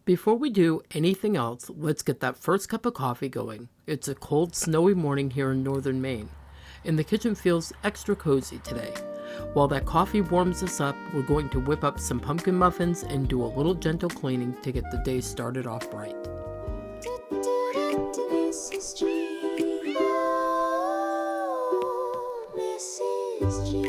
Before we do anything else, let's get that first cup of coffee going. It's a cold, snowy morning here in Northern Maine, and the kitchen feels extra cozy today. While that coffee warms us up, we're going to whip up some pumpkin muffins and do a little gentle cleaning to get the day started off right. This is Jenn. Oh, this is Jenn.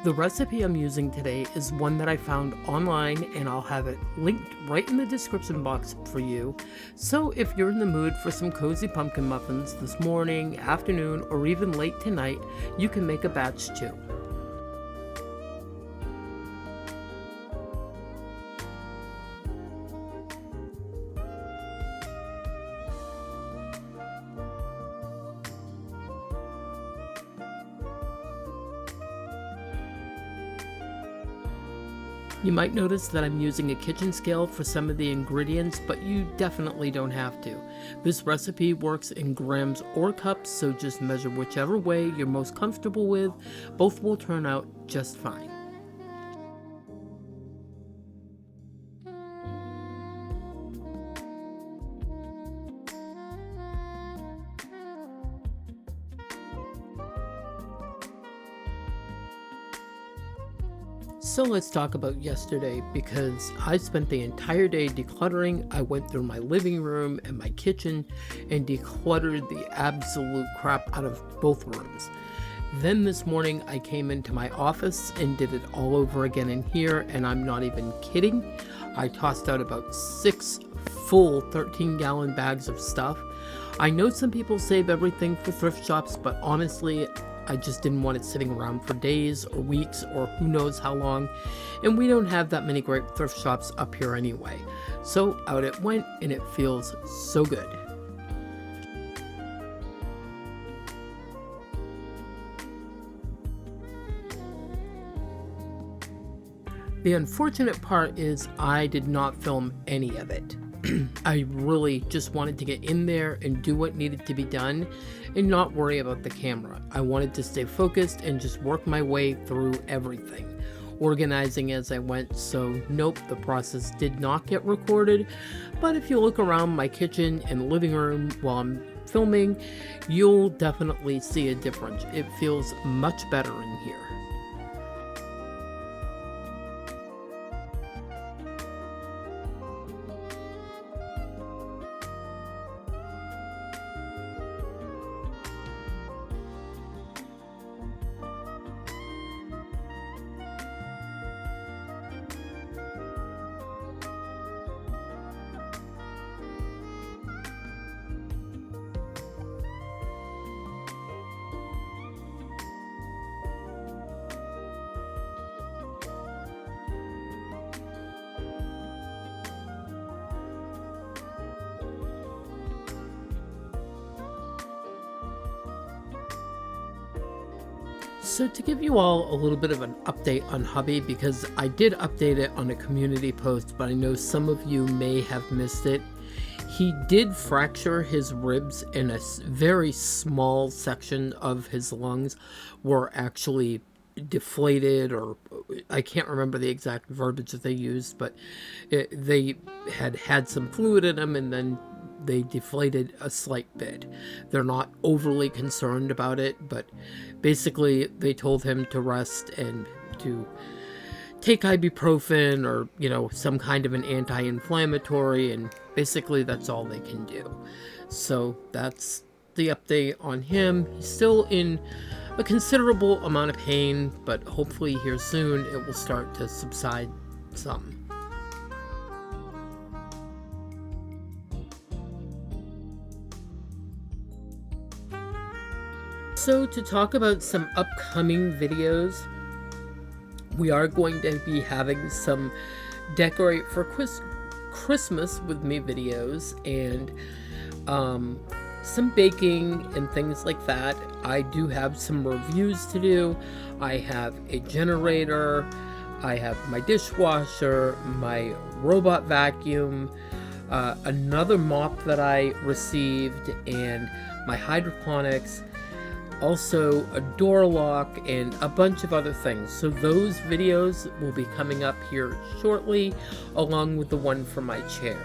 The recipe I'm using today is one that I found online, and I'll have it linked right in the description box for you. So if you're in the mood for some cozy pumpkin muffins this morning, afternoon, or even late tonight, you can make a batch too. You might notice that I'm using a kitchen scale for some of the ingredients, but you definitely don't have to. This recipe works in grams or cups, so just measure whichever way you're most comfortable with. Both will turn out just fine. So let's talk about yesterday, because I spent the entire day decluttering. I went through my living room and my kitchen and decluttered the absolute crap out of both rooms. Then this morning I came into my office and did it all over again in here, and I'm not even kidding. I tossed out about 6 full 13-gallon bags of stuff. I know some people save everything for thrift shops, but honestly, I just didn't want it sitting around for days or weeks or who knows how long, and we don't have that many great thrift shops up here anyway. So out it went, and it feels so good. The unfortunate part is I did not film any of it. I really just wanted to get in there and do what needed to be done and not worry about the camera. I wanted to stay focused and just work my way through everything, organizing as I went. So nope, the process did not get recorded. But if you look around my kitchen and living room while I'm filming, you'll definitely see a difference. It feels much better in here. So to give you all a little bit of an update on hubby, because I did update it on a community post, but I know some of you may have missed it. He did fracture his ribs, in a very small section of his lungs were actually deflated, or I can't remember the exact verbiage that they used, but they had some fluid in them, and then they deflated a slight bit. They're not overly concerned about it, but basically they told him to rest and to take ibuprofen or, some kind of an anti-inflammatory, and basically that's all they can do. So that's the update on him. He's still in a considerable amount of pain, but hopefully here soon it will start to subside some. So to talk about some upcoming videos, we are going to be having some Decorate for Christmas with me videos, and some baking and things like that. I do have some reviews to do. I have a generator, I have my dishwasher, my robot vacuum, another mop that I received, and my hydroponics, also a door lock, and a bunch of other things. So those videos will be coming up here shortly, along with the one for my chair.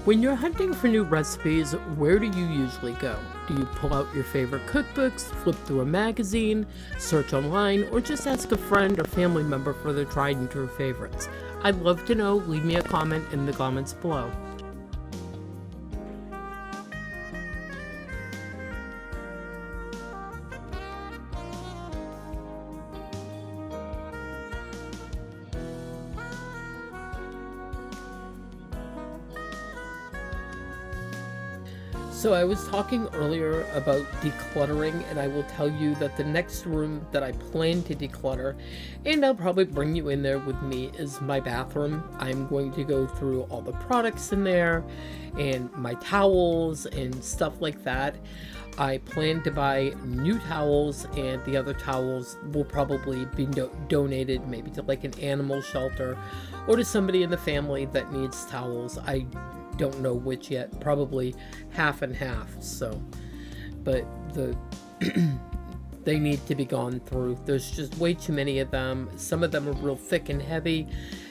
When you're hunting for new recipes, where do you usually go? Do you pull out your favorite cookbooks, flip through a magazine, search online, or just ask a friend or family member for their tried and true favorites? I'd love to know. Leave me a comment in the comments below. So I was talking earlier about decluttering, and I will tell you that the next room that I plan to declutter, and I'll probably bring you in there with me, is my bathroom. I'm going to go through all the products in there and my towels and stuff like that. I plan to buy new towels, and the other towels will probably be donated maybe to like an animal shelter or to somebody in the family that needs towels. I don't know which yet, probably half and half. So, but they need to be gone through. There's just way too many of them. Some of them are real thick and heavy.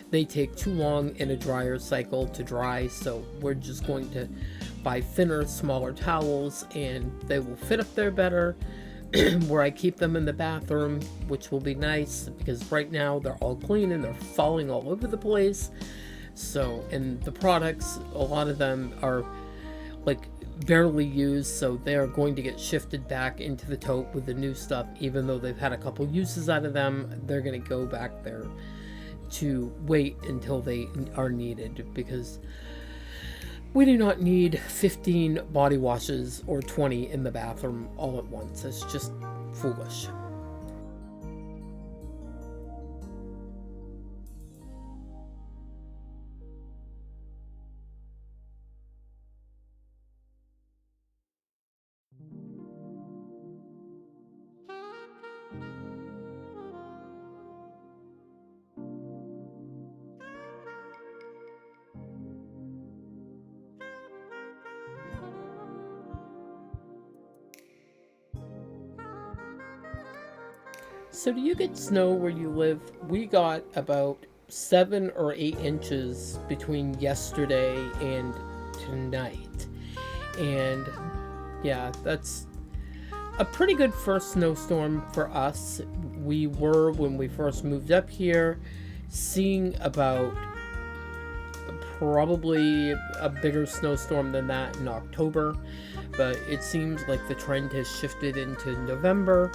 They take too long in a dryer cycle to dry, so we're just going to buy thinner, smaller towels, and they will fit up there better. Where I keep them in the bathroom, which will be nice because right now they're all clean and they're falling all over the place. So, and the products, a lot of them are like barely used, so they are going to get shifted back into the tote with the new stuff. Even though they've had a couple uses out of them, they're going to go back there to wait until they are needed, because we do not need 15 body washes or 20 in the bathroom all at once. It's just foolish. So do you get snow where you live? We got about 7 or 8 inches between yesterday and tonight. And yeah, that's a pretty good first snowstorm for us. We were, when we first moved up here, seeing about probably a bigger snowstorm than that in October. But it seems like the trend has shifted into November.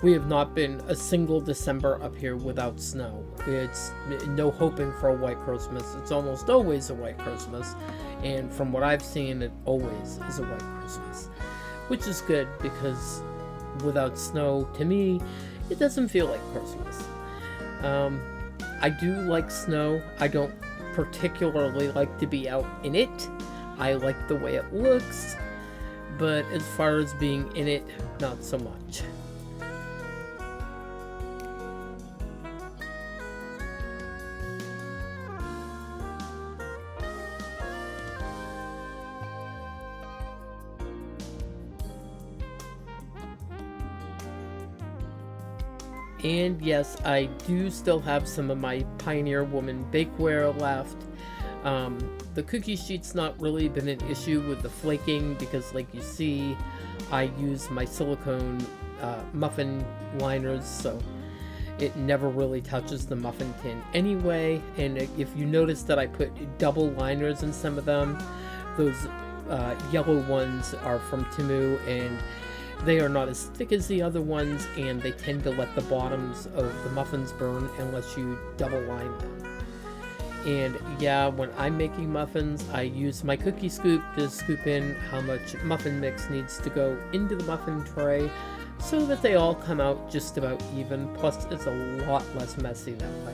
We have not been a single December up here without snow. It's no hoping for a white Christmas. It's almost always a white Christmas. And from what I've seen, it always is a white Christmas. Which is good, because without snow, to me, it doesn't feel like Christmas. I do like snow. I don't particularly like to be out in it. I like the way it looks. But as far as being in it, not so much. And yes, I do still have some of my Pioneer Woman bakeware left. The cookie sheet's not really been an issue with the flaking, because like you see, I use my silicone muffin liners, so it never really touches the muffin tin anyway. And if you notice that I put double liners in some of them, those yellow ones are from Temu, and they are not as thick as the other ones, and they tend to let the bottoms of the muffins burn unless you double line them. And yeah, when I'm making muffins, I use my cookie scoop to scoop in how much muffin mix needs to go into the muffin tray so that they all come out just about even, plus it's a lot less messy that way.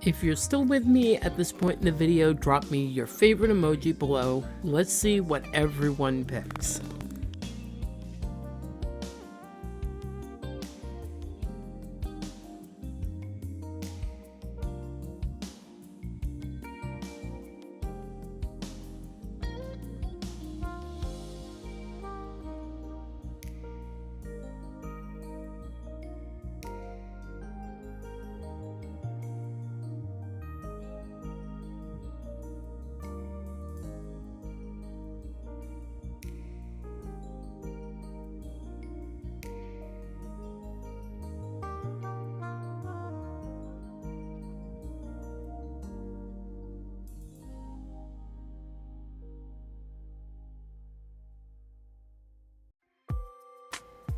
If you're still with me at this point in the video, drop me your favorite emoji below. Let's see what everyone picks.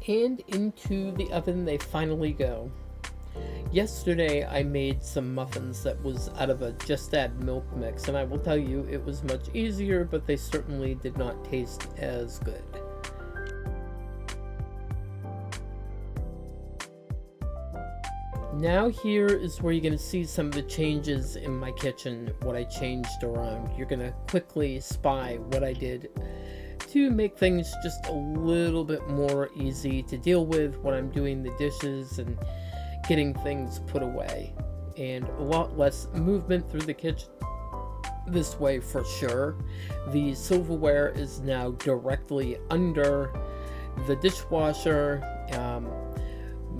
And into the oven they finally go. Yesterday I made some muffins that was out of a just add milk mix, and I will tell you it was much easier, but they certainly did not taste as good. Now here is where you're going to see some of the changes in my kitchen, what I changed around. You're going to quickly spy what I did to make things just a little bit more easy to deal with when I'm doing the dishes and getting things put away, and a lot less movement through the kitchen this way for sure. The silverware is now directly under the dishwasher.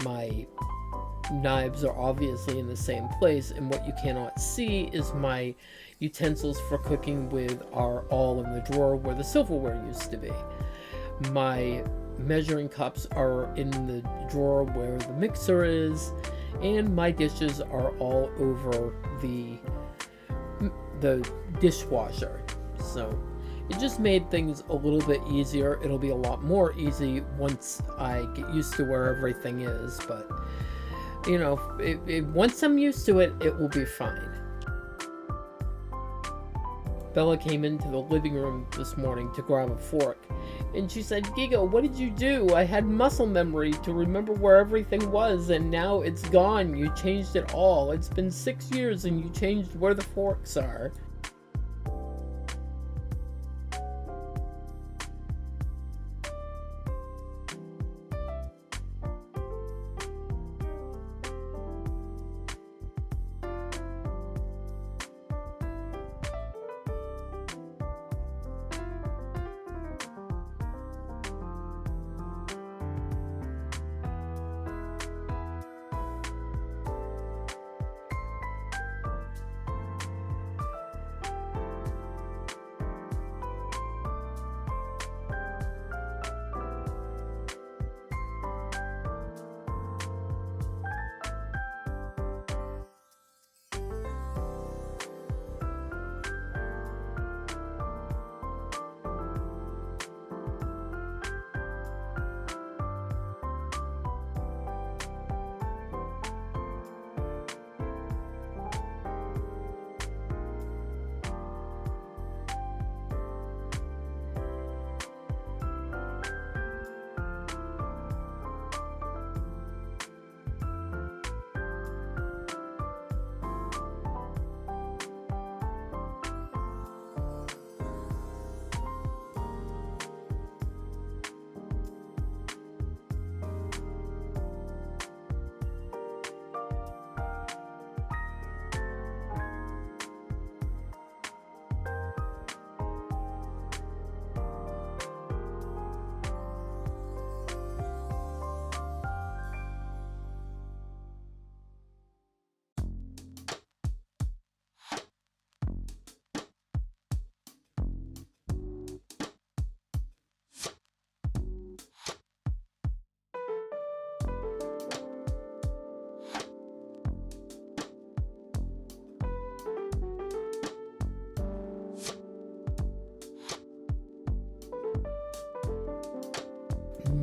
My knives are obviously in the same place, and what you cannot see is my utensils for cooking with are all in the drawer where the silverware used to be. My measuring cups are in the drawer where the mixer is, and my dishes are all over the dishwasher. So it just made things a little bit easier. It'll be a lot more easy once I get used to where everything is, but you know, once I'm used to it, it will be fine. Bella came into the living room this morning to grab a fork, and she said, "Gigo, what did you do? I had muscle memory to remember where everything was, and now it's gone. You changed it all. It's been 6 years and you changed where the forks are."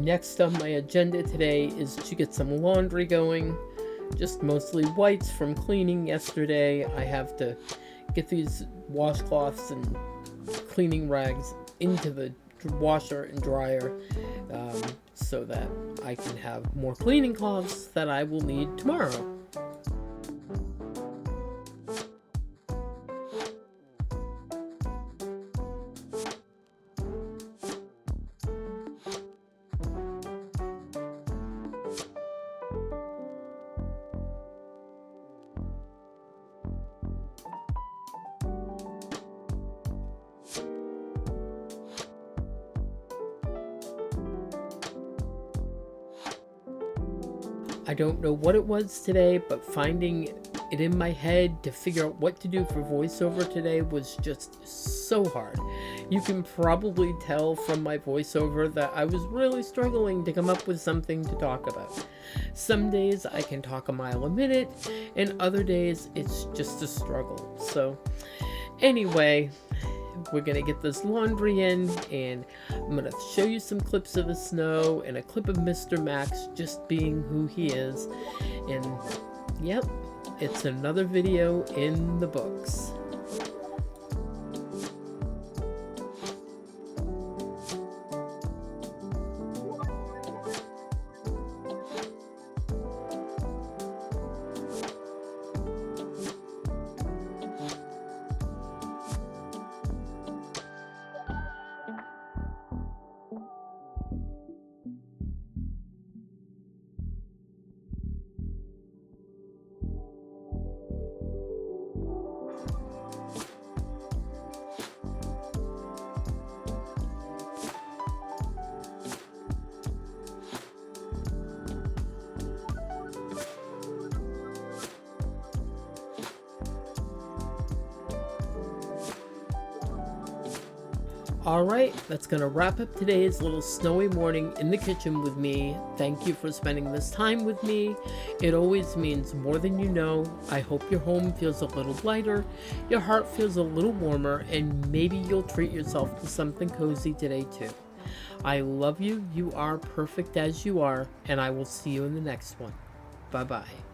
Next on my agenda today is to get some laundry going. Just mostly whites from cleaning yesterday. I have to get these washcloths and cleaning rags into the washer and dryer so that I can have more cleaning cloths that I will need tomorrow. I don't know what it was today, but finding it in my head to figure out what to do for voiceover today was just so hard. You can probably tell from my voiceover that I was really struggling to come up with something to talk about. Some days I can talk a mile a minute, and other days it's just a struggle. So anyway, we're gonna get this laundry in, and I'm gonna show you some clips of the snow and a clip of Mr. Max just being who he is. And yep, it's another video in the books. Alright, that's going to wrap up today's little snowy morning in the kitchen with me. Thank you for spending this time with me. It always means more than you know. I hope your home feels a little lighter, your heart feels a little warmer, and maybe you'll treat yourself to something cozy today too. I love you. You are perfect as you are, and I will see you in the next one. Bye-bye.